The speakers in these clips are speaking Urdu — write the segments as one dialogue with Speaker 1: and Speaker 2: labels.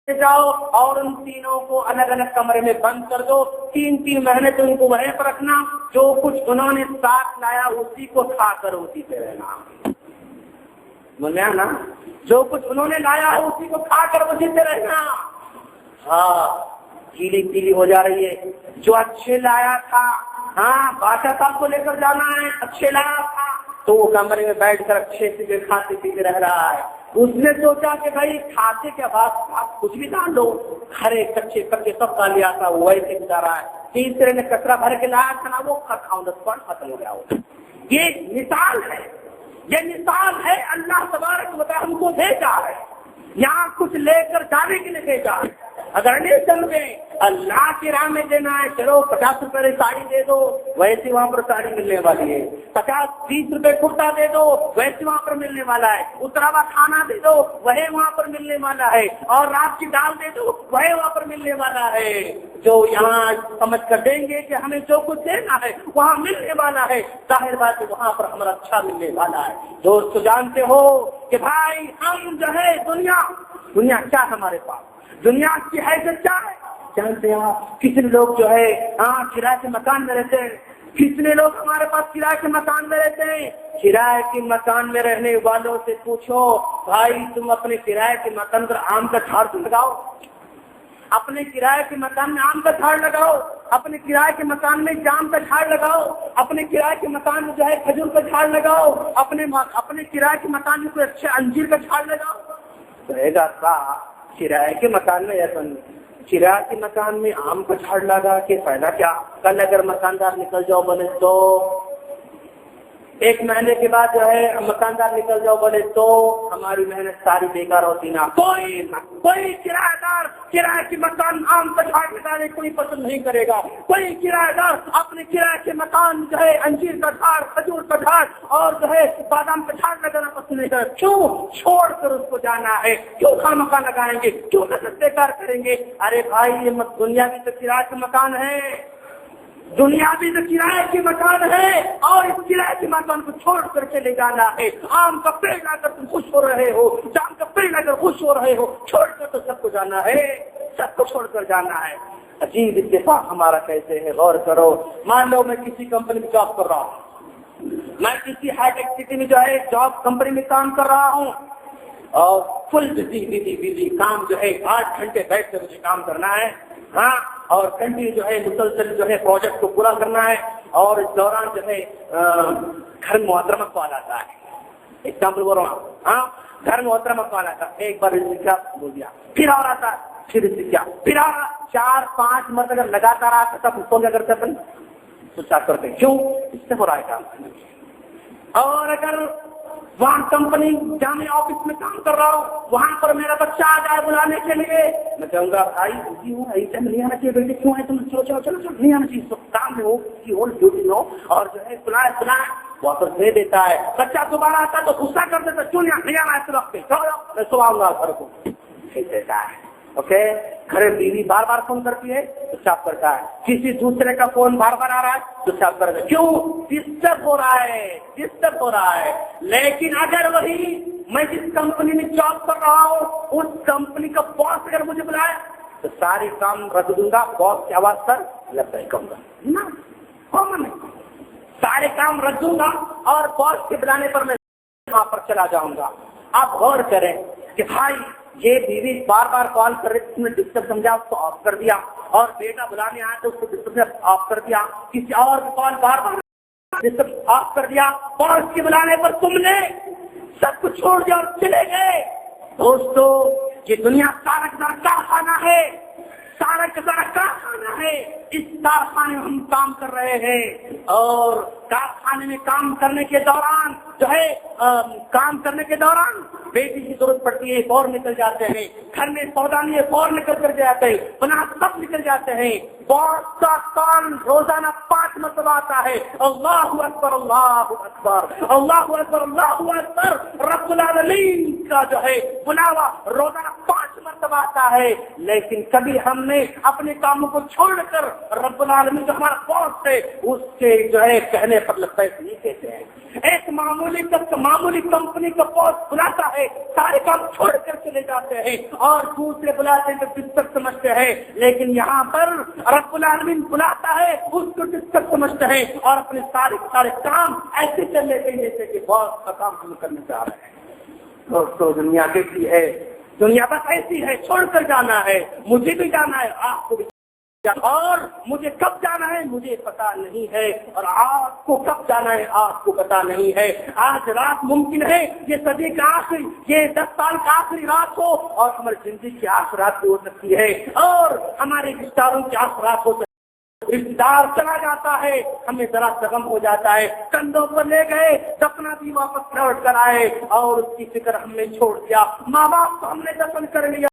Speaker 1: جاؤ اور ان تینوں کو الگ الگ کمرے میں بند کر دو، 3 مہینے تو ان کو وہیں پر رکھنا، جو کچھ انہوں نے ساتھ لایا اسی کو کھا کر اسی سے رہنا۔ بولے نا، جو کچھ انہوں نے لایا ہے اسی کو کھا کر اسی سے رہنا۔ ہاں، پیلی پیلی ہو جا رہی ہے۔ جو اچھے لایا تھا، ہاں بادشاہ صاحب کو لے کر جانا ہے، اچھے لایا تھا تو وہ کمرے میں بیٹھ کر اچھے سے کھاتے پیتے رہ رہا ہے۔ اس نے سوچا کہ بھائی کھاتے کے بعد آپ کچھ بھی ڈال دو، کھڑے کچے پکے سب ڈال لیا تھا، وہ ویسے بتا رہا ہے۔ تیسرے نے کچرا بھر کے لایا تھا نا، وہ ختم ہو گیا۔ یہ مثال ہے، یہ مثال ہے، اللہ تبارک و تعالیٰ ہم کو بھیجا ہے، یہاں کچھ لے کر جانے کے لیے بھیجا ہے۔ اگر نہیں سمجھے اللہ کی راہ میں دینا ہے، چلو 50 روپے ساڑی دے دو، ویسے وہاں پر ساڑی ملنے والی ہے۔ 50-30 روپے کرتا دے دو، ویسے وہاں پر ملنے والا ہے۔ اترا ہوا کھانا دے دو، وہی وہاں پر ملنے والا ہے۔ اور رات کی دال دے دو، وہی وہاں پر ملنے والا ہے۔ جو یہاں سمجھ کر دیں گے کہ ہمیں جو کچھ دینا ہے وہاں ملنے والا ہے، ظاہر بات ہے وہاں پر ہمارا اچھا ملنے والا ہے۔ دوست جانتے ہو کہ بھائی ہم جو ہے دنیا کیا ہمارے پاس، دنیا کی حیثیت کیا ہے جانتے ہیں آپ؟ کتنے لوگ جو ہے کرائے کے مکان میں رہتے ہیں، کتنے لوگ ہمارے پاس کرائے کے مکان میں رہتے ہیں۔ کرائے کے مکان میں رہنے والوں سے پوچھو بھائی تم اپنے کرائے کے مکان پر آم کا جھاڑ تو لگاؤ، اپنے کرائے کے مکان میں آم کا جھاڑ لگاؤ، اپنے کرائے کے مکان میں جام کا جھاڑ لگاؤ، اپنے کرائے کے مکان میں جو ہے کھجور کا جھاڑ لگاؤ، اپنے کرائے کے مکان میں کوئی اچھے انجیر کا جھاڑ لگاؤ۔ رہے گا کرائے کے مکان میں ایسا نہیں، کرائے کے مکان میں آم کا جھاڑ لگا کے فائدہ کیا؟ کل اگر مکاندار نکل جاؤ بولے تو 1 مہینے کے بعد جو ہے مکاندار نکل جاؤ بولے تو ہماری محنت ساری بیکار ہوتی نا۔ کوئی کرایہ دار کرائے کے مکان آم کا جھاڑ لگانے کوئی پسند نہیں کرے گا، کوئی کرایہ دار اپنے کرائے کے مکان جو ہے انجیر کا جھاڑ، کھجور کا جھاڑ اور جو ہے بادام کا جھاڑ لگانا پسند نہیں کرے۔ کیوں چھوڑ کر اس کو جانا ہے؟ کیوں خامخواہ لگائیں گے؟ کیوں محنت بیکار کریں گے؟ ارے بھائی یہ دنیا بھی تو کرائے کے مکان ہے، دنیا بھی تو کرائے کے مکان ہے، اور اس کرائے کے مکان کو چھوڑ کر چلے جانا ہے۔ آم کا پیڑ لا کر تم خوش ہو رہے ہو، جام کا پیڑ لا کر خوش ہو رہے ہو، چھوڑ کر تو سب کو جانا ہے، سب کو چھوڑ کر جانا ہے۔ عجیب اتفاق ہمارا کیسے ہے، غور کرو۔ مان لو میں کسی کمپنی میں جاب کر رہا ہوں، میں کسی ہائی ٹیک سٹی میں جو ہے جاب کمپنی میں کام کر رہا ہوں، اور فل بزی کام جو ہے 8 گھنٹے بیٹھ کر مجھے کام کرنا ہے، ہاں، اور کنٹینیو جو ہے مسلسل جو ہے پروجیکٹ کو پورا کرنا ہے، اور اس دوران جو ہے گھر محترمہ کال آتا ہے، ایگزامپل بول رہا ہوں، ہاں گھر محترمہ کال آتا ہے، ایک بار اس نے کیا بول دیا، پھر اور آتا ہے، پھر اس نے کیا، پھر 4-5 مرتبہ اگر لگاتار آتا تب اس کو کیا کرتے ہیں تو کیا کرتے ہیں؟ کیوں؟ اس سے ہو رہا ہے کام۔ اور اگر وہاں کمپنی جامع آفس میں کام کر رہا ہوں، وہاں پر میرا بچہ آ جائے بلانے کے لیے، میں کہوں گا بھائی بزی ہوں، ایسا نہیں آنا چاہیے، بیٹے کیوں ہے تم؟ چلو نہیں آنا چاہیے، کام میں ہو کسی اور ڈیوٹی ہو، اور جو ہے سنا واپس دے دیتا ہے۔ بچہ دوبارہ آتا تو غصہ کر دیتا، کیوں نہیں آنا ہے وقت پہ، میں صبح آؤں گا گھر کو، دیتا ہے۔ اوکے، گھر بیوی بار بار فون کرتی ہے تو چاپ کرتا ہے، کسی دوسرے کا فون بار بار آ رہا ہے تو چاپ کرتا ہے، کیوں؟ ڈسٹرب ہو رہا ہے۔ لیکن اگر وہی میں جس کمپنی میں جاب کر رہا ہوں اس کمپنی کا باس اگر مجھے بلائے تو سارے کام رکھ دوں گا، باس کی آواز پر لگتا ہے کہوں گا نا، سارے کام رکھ دوں گا اور باس کے بلانے پر میں وہاں پر چلا جاؤں گا۔ آپ غور کریں کہ بھائی یہ بیوی بار بار کال کر رہی تھی، تم نے ڈسٹرب سمجھا، اس کو آف کر دیا، اور بیٹا بلانے آیا تو اس کو ڈسٹرب آف کر دیا، کسی اور کی کال بار بار ڈسٹرب آف کر دیا، اور اس کے بلانے پر تم نے سب کچھ چھوڑ دیا اور چلے گئے۔ دوستو یہ دنیا سارا کا سارا کارخانہ ہے، سارا کا سارا کارخانہ ہے، اس کارخانے میں ہم کام کر رہے ہیں، اور کارخانے میں کام کرنے کے دوران جو ہے بیٹی کی ضرورت پڑتی ہے، فور نکل جاتے ہیں، گھر میں سودا نہیں ہے، فور نکل کر جاتے ہیں، پناہ سب نکل جاتے ہیں، باس کا کام روزانہ 5 مرتبہ آتا ہے، اللہ اکبر اللہ اکبر اللہ اکبر اللہ اکبر، رب العالمین کا جو ہے بلاوا روزانہ 5 مرتبہ آتا ہے، لیکن کبھی ہم نے اپنے کاموں کو چھوڑ کر رب العالمین جو ہمارا باس ہے اس کے جو ہے کہنے پر لبیک نہیں کہتے ہیں، ایک معمولی کمپنی کا پوسٹ بلاتا ہے، سارے کام چھوڑ کر چلے جاتے ہیں اور دوسرے بلاتے تو ڈسٹرب سمجھتے ہیں، لیکن یہاں پر رب العالمین بلاتا ہے اس کو ڈسٹرب سمجھتے ہیں اور اپنے سارے کام ایسے چل لیتے ہیں جیسے کہ بہت کا کام ہم کرنے جا رہے ہیں۔ دوستو دنیا کیسی ہے؟ دنیا بس ایسی ہے، چھوڑ کر جانا ہے، مجھے بھی جانا ہے، آپ کو بھی، اور مجھے کب جانا ہے مجھے پتا نہیں ہے، اور آپ کو کب جانا ہے آپ کو پتا نہیں ہے۔ آج رات ممکن ہے یہ صدی کا آخری، یہ 10 سال کا آخری رات ہو، اور ہماری زندگی کی آخری رات بھی ہو سکتی ہے، اور ہمارے رشتہ داروں کی آخری رات ہو سکتی ہے۔ رشتہ دار چلا جاتا ہے، ہمیں ذرا غم ہو جاتا ہے، کندھوں پر لے گئے، دفنا بھی واپس لوٹ کر آئے اور اس کی فکر ہم نے چھوڑ دیا۔ ماں باپ کو ہم نے دفن کر لیا،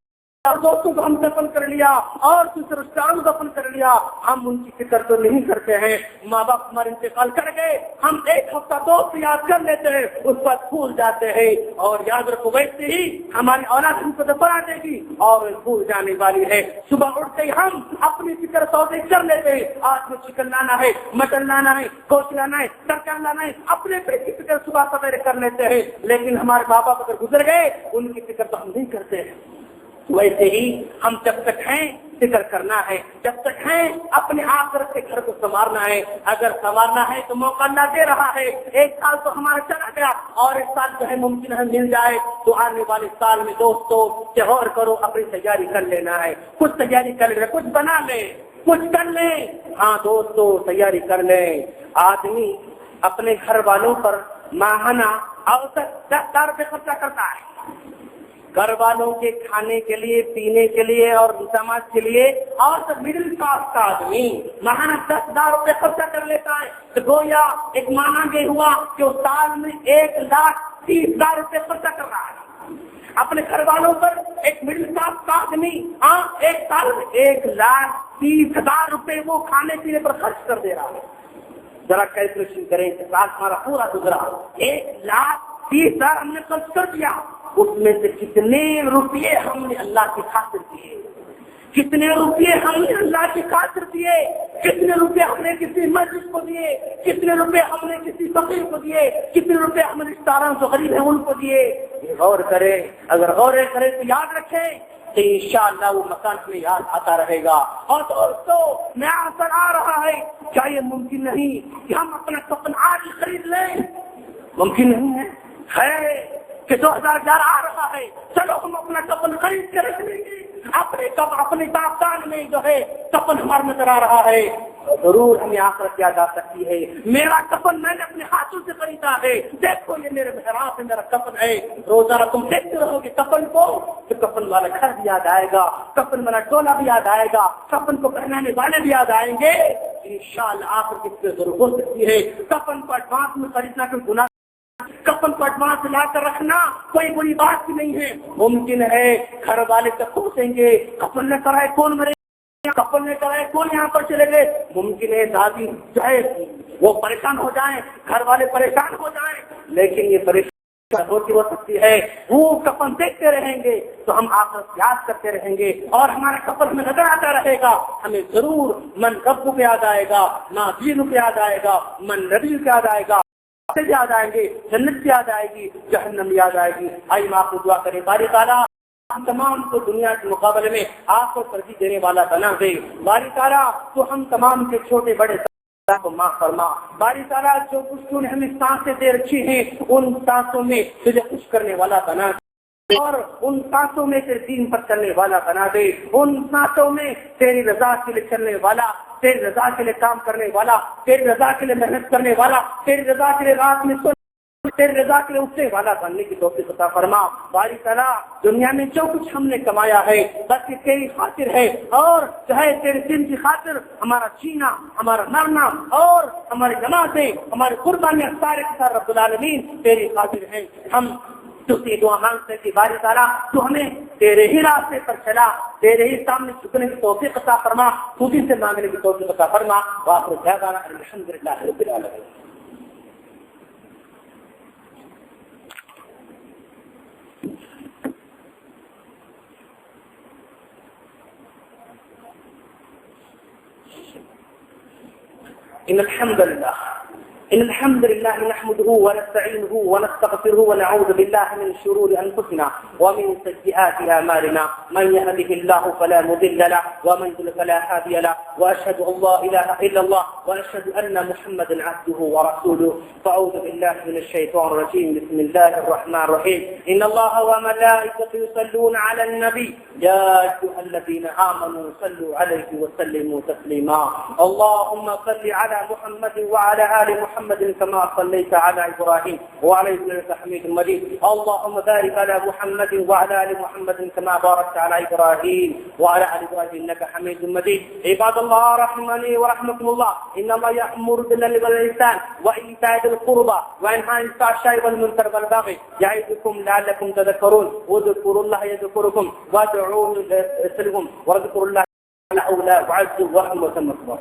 Speaker 1: اور دوستوں کو ہم دفن کر لیا، اور دوسرے رشتہ داروں کو دفن کر لیا، ہم ان کی فکر تو نہیں کرتے ہیں۔ ماں باپ ہمارے انتقال کر گئے، ہم ایک ہفتہ دوست یاد کر لیتے ہیں، اس پر بھول جاتے ہیں، اور یاد رکھو ویسے ہی ہماری اولاد ہم کو دفنا دے گی اور بھول جانے والی ہے۔ صبح اٹھتے ہی ہم اپنی فکر سودے کر لیتے ہیں، آج میں چکن لانا ہے، مٹن لانا ہے، گوشت لانا ہے، ترکان لانا ہے، اپنے پیٹ کی فکر صبح سویرے کر لیتے ہیں، لیکن ہمارے ماں باپ اگر گزر گئے ان کی فکر تو ہم نہیں کرتے ہیں۔ ویسے ہی ہم جب تک ہیں فکر کرنا ہے، جب تک ہیں اپنے آخرت کے گھر کو سنوارنا ہے۔ اگر سنوارنا ہے تو موقع اللہ دے رہا ہے، ایک سال تو ہمارا چلا گیا اور ایک سال جو ہے ممکن ہے مل جائے، تو آنے والے سال میں دوستو غور کرو، اپنی تیاری کر لینا ہے، کچھ تیاری کر لینا، کچھ بنا لیں، کچھ کر لیں۔ ہاں دوستو تیاری کر لیں۔ آدمی اپنے گھر والوں پر ماہانہ اوسط 10,000 روپے خرچہ کرتا ہے، گھر والوں کے کھانے کے لیے، پینے کے لیے اور انتظامات کے لیے، اور سب مڈل کلاس کا آدمی ماہانہ 10,000 روپے خرچہ کر لیتا ہے، تو گویا ایک مانا یہ ہوا کہ اس سال میں 1,30,000 روپے خرچہ کر رہا ہے اپنے گھر والوں پر۔ ایک مڈل کلاس کا آدمی ایک سال میں 1,30,000 روپے وہ کھانے پینے پر خرچ کر دے رہا ہے۔ ذرا کیلکولیشن کریں کہ سال ہمارا پورا گزرا، 1,30,000 ہم نے خرچ کر دیا، اس میں سے کتنے روپئے ہم نے اللہ کی خاطر دیے، کتنے روپئے ہم نے اللہ کی خاطر دیے، کتنے روپئے ہم نے کسی مسجد کو دیے، کتنے روپئے ہم نے کسی فقیر کو دیے، کتنے روپئے ہم نے رشتہ داروں جو غریب ہیں ان کو دیے۔ غور کریں، اگر غور کریں تو یاد رکھیں کہ انشاءاللہ وہ مکان میں یاد آتا رہے گا۔ اور دوستو نیا اثر آ رہا ہے، کیا یہ ممکن نہیں کہ ہم اپنا کفن آج خرید لیں؟ ممکن نہیں ہے کہ 2011 آ رہا ہے، چلو ہم اپنا کفن خرید کے رکھ لیں گے، اپنے داستان میں جو ہے کفن ہمارا نظر آ رہا ہے، ضرور ہمیں آخرت یاد آ سکتی ہے۔ میرا کفن میں نے اپنے ہاتھوں سے خریدا ہے، دیکھو یہ میرے محراب میں میرا کفن ہے، روزانہ تم دیکھتے رہو گے کفن کو، تو کفن والا گھر بھی یاد آئے گا، کفن والا ٹولہ بھی یاد آئے گا، کفن کو پہنانے والے بھی یاد آئیں گے۔ انشاءاللہ آخر کس سے ضرور ہو سکتی ہے۔ کفن کو ایڈوانس میں خریدنا کوئی گناہ، کفن کو ایڈوانس لا کر رکھنا کوئی بری بات بھی نہیں ہے۔ ممکن ہے گھر والے تک پہنچیں گے، کفن نے کرائے کون مرے، کفن نے کرائے کون یہاں پر چلے گئے، ممکن ہے دادی جو ہے وہ پریشان ہو جائیں، گھر والے پریشان ہو جائیں، لیکن یہ پریشان ہوتی ہو سکتی ہے، وہ کفن دیکھتے رہیں گے تو ہم آخرت یاد کرتے رہیں گے، اور ہمارا کفن میں نظر آتا رہے گا، ہمیں ضرور من رب کو یاد آئے گا، ماں دین کو یاد آئے گا، من نبی کو یاد آئے گا، یاد آئیں گے، جنت یاد آئے گی، جہنم یاد آئے گی۔ آئی ماں کو دعا کرے باری تعالیٰ ہم تمام کو دنیا کے مقابلے میں آپ کو ترجیح دینے والا بنا دے۔ باری تعالیٰ تو ہم تمام کے چھوٹے بڑے کو معاف فرما۔ باری تعالیٰ جو کچھ نے ہمیں سانسیں دے رکھی ہیں ان سانسوں میں تجھے خوش کرنے والا بنا دے، اور ان سانسوں میں تیرے دین پر چلنے والا بنا دے، ان سانسوں میں تیری رضا کے لیے چلنے والا، تیری رضا کے لیے کام کرنے والا، تیری رضا کے لیے محنت کرنے والا، تیری رضا کے لیے رات میں تیری رضا کے لیے اٹھنے والا بننے کی توفیق عطا فرما۔ باری تعالیٰ دنیا میں جو کچھ ہم نے کمایا ہے بس یہ تیری خاطر ہے، اور چاہے تیرے دین کی خاطر ہمارا جینا، ہمارا مرنا اور ہماری جماعتیں، ہماری قربانیاں سارے کے سارے رب العالمین تیری خاطر ہیں۔ ہم تجھے دعا مانگتے کہ باری تعالیٰ تو ہمیں تیرے ہی راستے پر چلا، تیرے ہی سامنے جھکنے کی توفیق عطا فرما، خودی سے مانگنے کی توفیق عطا فرما۔ وآخر دعوانا الحمدللہ رب العالمین۔ إن الحمد لله إن الحمد لله نحمده ونستعينه ونستغفره ونعوذ بالله من شرور أنفسنا ومن سيئات أعمالنا من يهده الله فلا مضل له ومن يضلل فلا هادي له وأشهد أن لا إله إلا الله وأشهد أن محمدا عبده ورسوله فأعوذ بالله من الشيطان الرجيم بسم الله الرحمن الرحيم إن الله وملائكته يصلون على النبي يا أيها الذين آمنوا صلوا عليه وسلموا تسليما اللهم صل على محمد وعلى آل محمد كما صليت على إبراهيم وعلى إبراهيم حميد مجيد اللهم بارك على محمد وعلى آل محمد كما باركت على إبراهيم وعلى آل إبراهيم إنك حميد مجيد عباد الله رحمني ورحمكم الله إن الله يأمر بالعدل والإحسان وإيتاء ذي القربى وينهى عن الفحشاء والمنكر والبغي يعظكم لعلكم تذكرون واذكروا الله يذكركم وادعوه يستجب لكم واذكروا الله الأولى وعزوا وارحموا وتمكوا